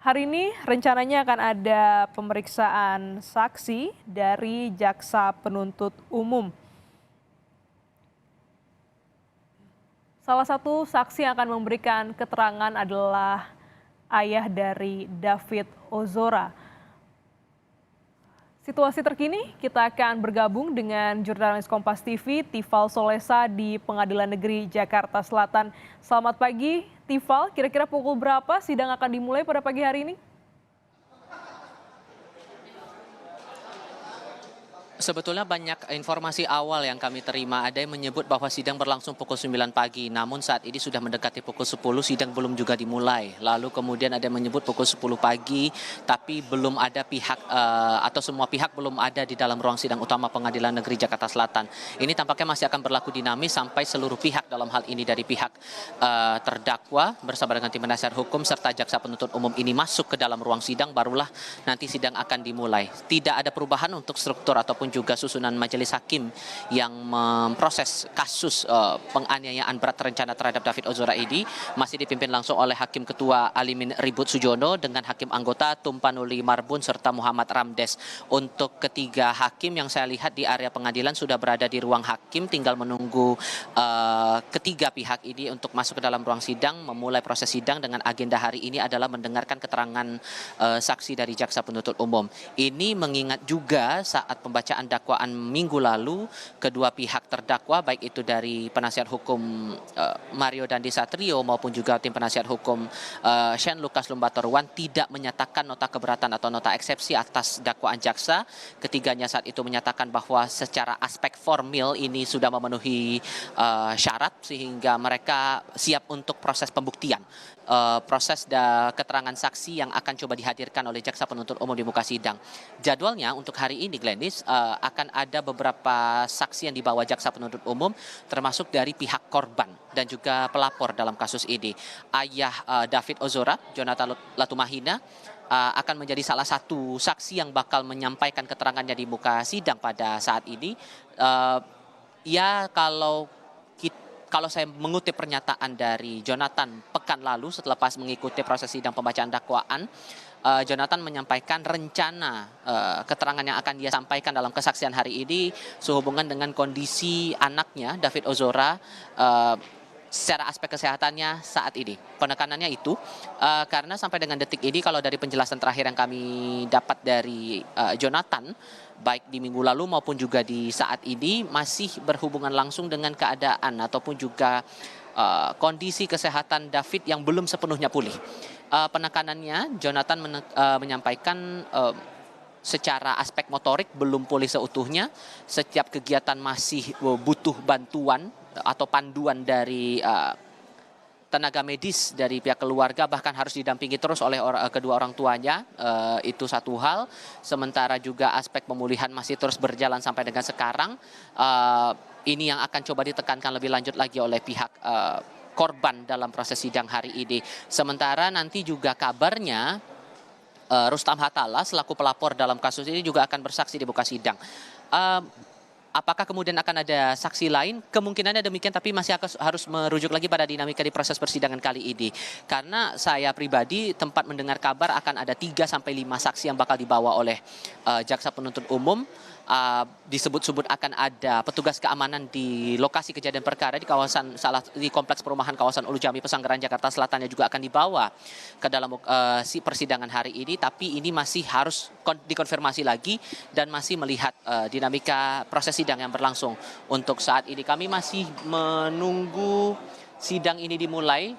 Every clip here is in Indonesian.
Hari ini rencananya akan ada pemeriksaan saksi dari jaksa penuntut umum. Salah satu saksi yang akan memberikan keterangan adalah ayah dari David Ozora. Situasi terkini kita akan bergabung dengan jurnalis Kompas TV, Tifal Solesa di Pengadilan Negeri Jakarta Selatan. Selamat pagi, Tifal. Kira-kira pukul berapa sidang akan dimulai pada pagi hari ini? Sebetulnya banyak informasi awal yang kami terima. Ada yang menyebut bahwa sidang berlangsung pukul 9 pagi. Namun saat ini sudah mendekati pukul 10, sidang belum juga dimulai. Lalu kemudian ada yang menyebut pukul 10 pagi, tapi belum ada pihak atau semua pihak belum ada di dalam ruang sidang utama Pengadilan Negeri Jakarta Selatan. Ini tampaknya masih akan berlaku dinamis sampai seluruh pihak, dalam hal ini dari pihak terdakwa bersama dengan tim penasihat hukum serta jaksa penuntut umum ini masuk ke dalam ruang sidang, barulah nanti sidang akan dimulai. Tidak ada perubahan untuk struktur ataupun juga susunan majelis hakim yang memproses kasus penganiayaan berat terencana terhadap David Ozora ini masih dipimpin langsung oleh Hakim Ketua Alimin Ribut Sujono dengan Hakim Anggota Tumpanuli Marbun serta Muhammad Ramdes. Untuk ketiga hakim yang saya lihat di area pengadilan sudah berada di ruang hakim, tinggal menunggu ketiga pihak ini untuk masuk ke dalam ruang sidang, memulai proses sidang dengan agenda hari ini adalah mendengarkan keterangan saksi dari jaksa penuntut umum. Ini mengingat juga saat pembacaan dakwaan minggu lalu, kedua pihak terdakwa baik itu dari penasihat hukum Mario Dandi Satrio maupun juga tim penasihat hukum Shane Lucas Lumbatoruan tidak menyatakan nota keberatan atau nota eksepsi atas dakwaan jaksa. Ketiganya saat itu menyatakan bahwa secara aspek formil ini sudah memenuhi syarat sehingga mereka siap untuk proses pembuktian. Proses keterangan saksi yang akan coba dihadirkan oleh jaksa penuntut umum di muka sidang. Jadwalnya untuk hari ini, Glenis, akan ada beberapa saksi yang dibawa jaksa penuntut umum, termasuk dari pihak korban dan juga pelapor dalam kasus ini. Ayah David Ozora, Jonathan Latumahina, akan menjadi salah satu saksi yang bakal menyampaikan keterangannya di muka sidang pada saat ini. Ya, kalau saya mengutip pernyataan dari Jonathan pekan lalu setelah pas mengikuti proses sidang pembacaan dakwaan, Jonathan menyampaikan rencana keterangan yang akan dia sampaikan dalam kesaksian hari ini sehubungan dengan kondisi anaknya David Ozora secara aspek kesehatannya saat ini. Penekanannya itu karena sampai dengan detik ini kalau dari penjelasan terakhir yang kami dapat dari Jonathan, baik di minggu lalu maupun juga di saat ini masih berhubungan langsung dengan keadaan ataupun juga kondisi kesehatan David yang belum sepenuhnya pulih. Penekanannya Jonathan menyampaikan secara aspek motorik belum pulih seutuhnya, setiap kegiatan masih butuh bantuan atau panduan dari tenaga medis dari pihak keluarga, bahkan harus didampingi terus oleh kedua orang tuanya, itu satu hal. Sementara juga aspek pemulihan masih terus berjalan sampai dengan sekarang. Ini yang akan coba ditekankan lebih lanjut lagi oleh pihak korban dalam proses sidang hari ini. Sementara nanti juga kabarnya Rustam Hatala selaku pelapor dalam kasus ini juga akan bersaksi di muka sidang. Apakah kemudian akan ada saksi lain? Kemungkinannya demikian, tapi masih harus merujuk lagi pada dinamika di proses persidangan kali ini. Karena saya pribadi tempat mendengar kabar akan ada 3 sampai 5 saksi yang bakal dibawa oleh jaksa penuntut umum. Disebut-sebut akan ada petugas keamanan di lokasi kejadian perkara di kompleks perumahan kawasan Ulu Jami Pesanggerahan Jakarta Selatan yang juga akan dibawa ke dalam persidangan hari ini, tapi ini masih harus dikonfirmasi lagi dan masih melihat dinamika proses sidang yang berlangsung. Untuk saat ini kami masih menunggu sidang ini dimulai,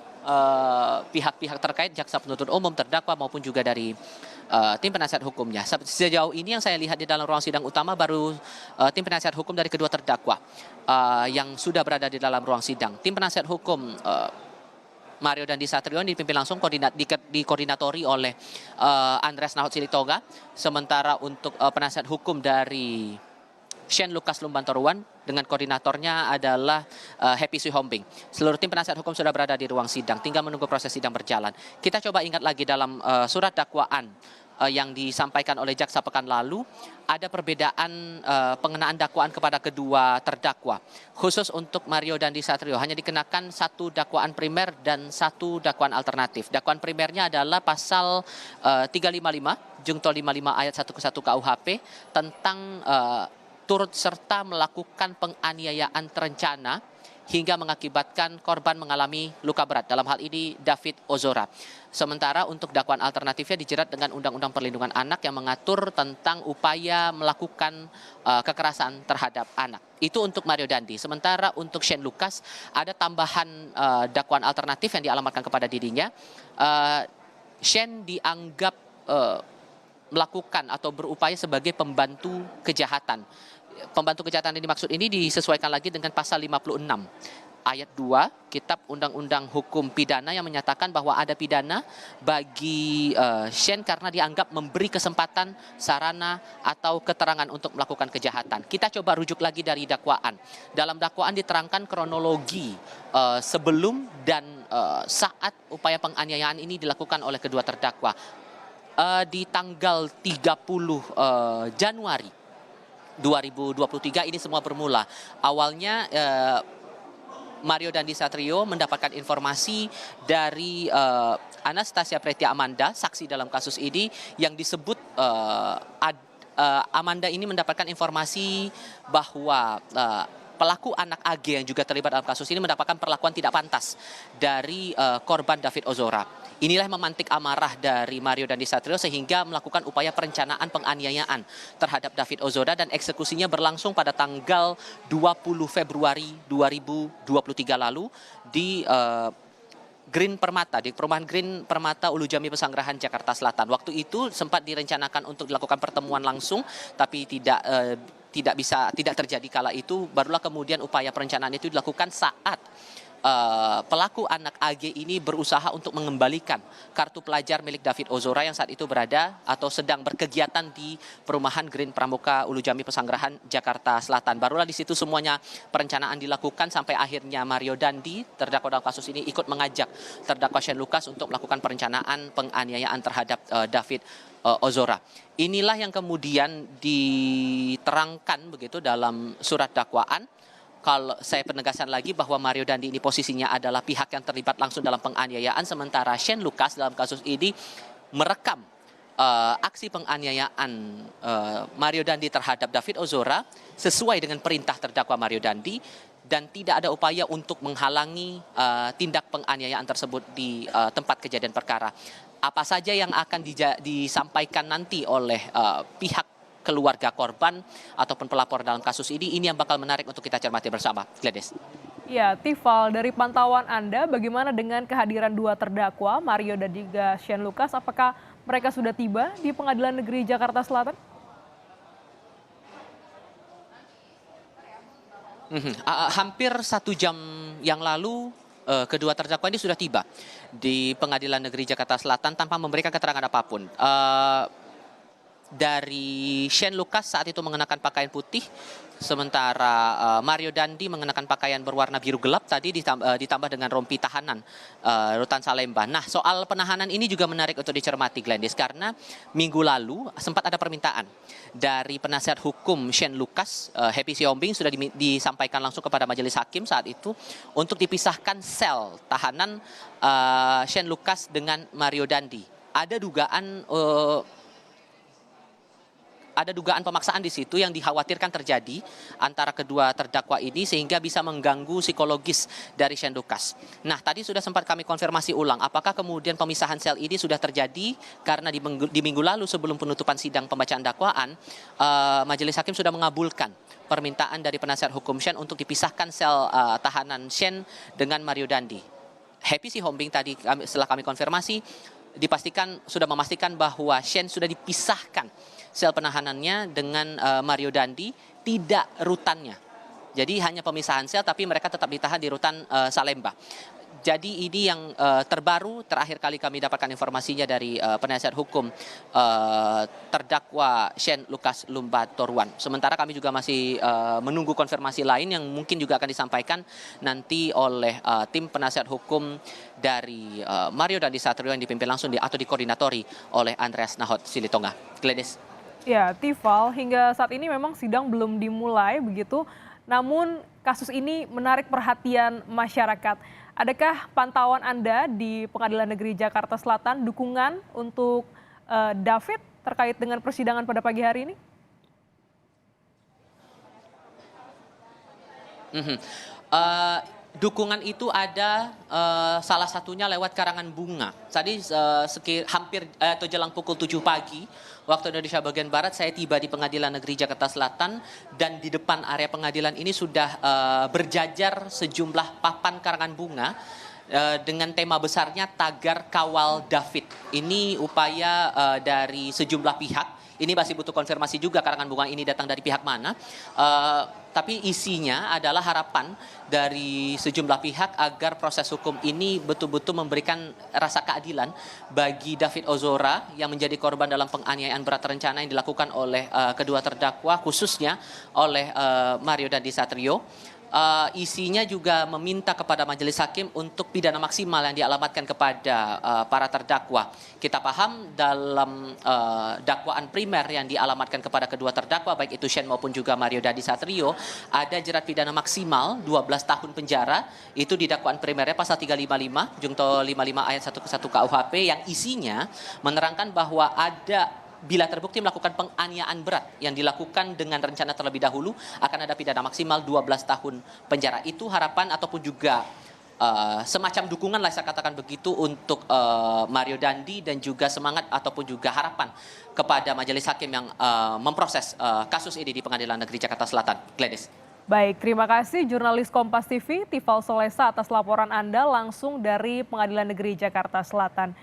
pihak-pihak terkait jaksa penuntut umum, terdakwa maupun juga dari tim penasihat hukumnya. Sejauh ini yang saya lihat di dalam ruang sidang utama baru tim penasihat hukum dari kedua terdakwa yang sudah berada di dalam ruang sidang. Tim penasihat hukum Mario Dandi Satrio dipimpin langsung dikoordinatori oleh Andreas Nahot Silitoga. Sementara untuk penasihat hukum dari Shane Lucas Lumbatoruan dengan koordinatornya adalah Happy Suhombing. Seluruh tim penasihat hukum sudah berada di ruang sidang, tinggal menunggu proses sidang berjalan. Kita coba ingat lagi dalam surat dakwaan yang disampaikan oleh jaksa pekan lalu, ada perbedaan pengenaan dakwaan kepada kedua terdakwa. Khusus untuk Mario Dandi Satrio hanya dikenakan satu dakwaan primer dan satu dakwaan alternatif. Dakwaan primernya adalah pasal 355 Junto 55 ayat 1 ke 1 KUHP tentang turut serta melakukan penganiayaan terencana hingga mengakibatkan korban mengalami luka berat. Dalam hal ini David Ozora. Sementara untuk dakwaan alternatifnya dijerat dengan Undang-Undang Perlindungan Anak yang mengatur tentang upaya melakukan kekerasan terhadap anak. Itu untuk Mario Dandi. Sementara untuk Shane Lucas ada tambahan dakwaan alternatif yang dialamatkan kepada dirinya. Shane dianggap melakukan atau berupaya sebagai pembantu kejahatan. Pembantu kejahatan yang dimaksud ini disesuaikan lagi dengan pasal 56 ayat 2 Kitab Undang-Undang Hukum Pidana yang menyatakan bahwa ada pidana bagi Shane karena dianggap memberi kesempatan, sarana atau keterangan untuk melakukan kejahatan. Kita coba rujuk lagi dari dakwaan. Dalam dakwaan diterangkan kronologi sebelum dan saat upaya penganiayaan ini dilakukan oleh kedua terdakwa. Di tanggal 30 Januari 2023 ini semua bermula. Awalnya Mario Dandi Satrio mendapatkan informasi dari Anastasia Pretia Amanda, saksi dalam kasus ini, yang disebut Amanda ini mendapatkan informasi bahwa pelaku anak AG yang juga terlibat dalam kasus ini mendapatkan perlakuan tidak pantas dari korban David Ozora. Inilah yang memantik amarah dari Mario Dandi Satrio sehingga melakukan upaya perencanaan penganiayaan terhadap David Ozora dan eksekusinya berlangsung pada tanggal 20 Februari 2023 lalu di Green Permata, di perumahan Green Permata Ulu Jami Pesanggerahan Jakarta Selatan. Waktu itu sempat direncanakan untuk dilakukan pertemuan langsung tapi tidak terjadi kala itu. Barulah kemudian upaya perencanaan itu dilakukan saat pelaku anak AG ini berusaha untuk mengembalikan kartu pelajar milik David Ozora yang saat itu berada atau sedang berkegiatan di perumahan Green Pramuka Ulu Jami Pesanggerahan Jakarta Selatan. Barulah di situ semuanya perencanaan dilakukan sampai akhirnya Mario Dandi, terdakwa dalam kasus ini, ikut mengajak terdakwa Shane Lucas untuk melakukan perencanaan penganiayaan terhadap David Ozora. Inilah yang kemudian diterangkan begitu dalam surat dakwaan. Kalau saya penegasan lagi bahwa Mario Dandi ini posisinya adalah pihak yang terlibat langsung dalam penganiayaan, sementara Shane Lucas dalam kasus ini merekam aksi penganiayaan Mario Dandi terhadap David Ozora sesuai dengan perintah terdakwa Mario Dandi dan tidak ada upaya untuk menghalangi tindak penganiayaan tersebut di tempat kejadian perkara. Apa saja yang akan disampaikan nanti oleh pihak keluarga korban ataupun pelapor dalam kasus ini yang bakal menarik untuk kita cermati bersama. Gladys. Ya, Tifal, dari pantauan Anda, bagaimana dengan kehadiran dua terdakwa, Mario dan juga Shane Lucas? Apakah mereka sudah tiba di Pengadilan Negeri Jakarta Selatan? Hampir 1 jam yang lalu kedua terdakwa ini sudah tiba di Pengadilan Negeri Jakarta Selatan tanpa memberikan keterangan apapun. Dari Shane Lucas saat itu mengenakan pakaian putih, sementara Mario Dandi mengenakan pakaian berwarna biru gelap tadi ditambah dengan rompi tahanan Rutan Salemba. Nah, soal penahanan ini juga menarik untuk dicermati, Gladys, karena minggu lalu sempat ada permintaan dari penasihat hukum Shane Lucas, Happy Siombing, sudah disampaikan langsung kepada majelis hakim saat itu untuk dipisahkan sel tahanan Shane Lucas dengan Mario Dandi. Ada dugaan pemaksaan di situ yang dikhawatirkan terjadi antara kedua terdakwa ini sehingga bisa mengganggu psikologis dari Shane Lucas. Nah, tadi sudah sempat kami konfirmasi ulang apakah kemudian pemisahan sel ini sudah terjadi karena di minggu lalu sebelum penutupan sidang pembacaan dakwaan, majelis hakim sudah mengabulkan permintaan dari penasihat hukum Shane untuk dipisahkan sel tahanan Shane dengan Mario Dandi. Happy Siombing tadi setelah kami konfirmasi sudah memastikan bahwa Shane sudah dipisahkan sel penahanannya dengan Mario Dandi, tidak rutannya. Jadi hanya pemisahan sel tapi mereka tetap ditahan di rutan Salemba. Jadi ini yang terbaru, terakhir kali kami dapatkan informasinya dari penasihat hukum terdakwa Shane Lucas Lumba Toruan. Sementara kami juga masih menunggu konfirmasi lain yang mungkin juga akan disampaikan nanti oleh tim penasihat hukum dari Mario Dandi Satrio yang dipimpin langsung atau dikoordinatori oleh Andreas Nahot Silitonga. Glenis. Ya, Tifal, hingga saat ini memang sidang belum dimulai begitu. Namun kasus ini menarik perhatian masyarakat. Adakah pantauan Anda di Pengadilan Negeri Jakarta Selatan dukungan untuk David terkait dengan persidangan pada pagi hari ini? Dukungan itu ada salah satunya lewat karangan bunga. Tadi hampir atau jelang pukul 7 pagi waktu Indonesia bagian Barat saya tiba di Pengadilan Negeri Jakarta Selatan dan di depan area pengadilan ini sudah berjajar sejumlah papan karangan bunga dengan tema besarnya Tagar Kawal David. Ini upaya dari sejumlah pihak. Ini masih butuh konfirmasi juga karangan bunga ini datang dari pihak mana. Tapi isinya adalah harapan dari sejumlah pihak agar proses hukum ini betul-betul memberikan rasa keadilan bagi David Ozora yang menjadi korban dalam penganiayaan berat terencana yang dilakukan oleh kedua terdakwa, khususnya oleh Mario Dandi Satrio. Isinya juga meminta kepada majelis hakim untuk pidana maksimal yang dialamatkan kepada para terdakwa. Kita paham dalam dakwaan primer yang dialamatkan kepada kedua terdakwa, baik itu Shane maupun juga Mario Dandi Satrio, ada jerat pidana maksimal 12 tahun penjara. Itu di dakwaan primernya pasal 355, Junto 55 ayat 1 ke 1 KUHP yang isinya menerangkan bahwa bila terbukti melakukan penganiayaan berat yang dilakukan dengan rencana terlebih dahulu akan ada pidana maksimal 12 tahun penjara. Itu harapan ataupun juga semacam dukungan lah saya katakan begitu untuk Mario Dandi dan juga semangat ataupun juga harapan kepada majelis hakim yang memproses kasus ini di Pengadilan Negeri Jakarta Selatan. Gladys. Baik, terima kasih jurnalis Kompas TV Tifal Solesa atas laporan Anda langsung dari Pengadilan Negeri Jakarta Selatan.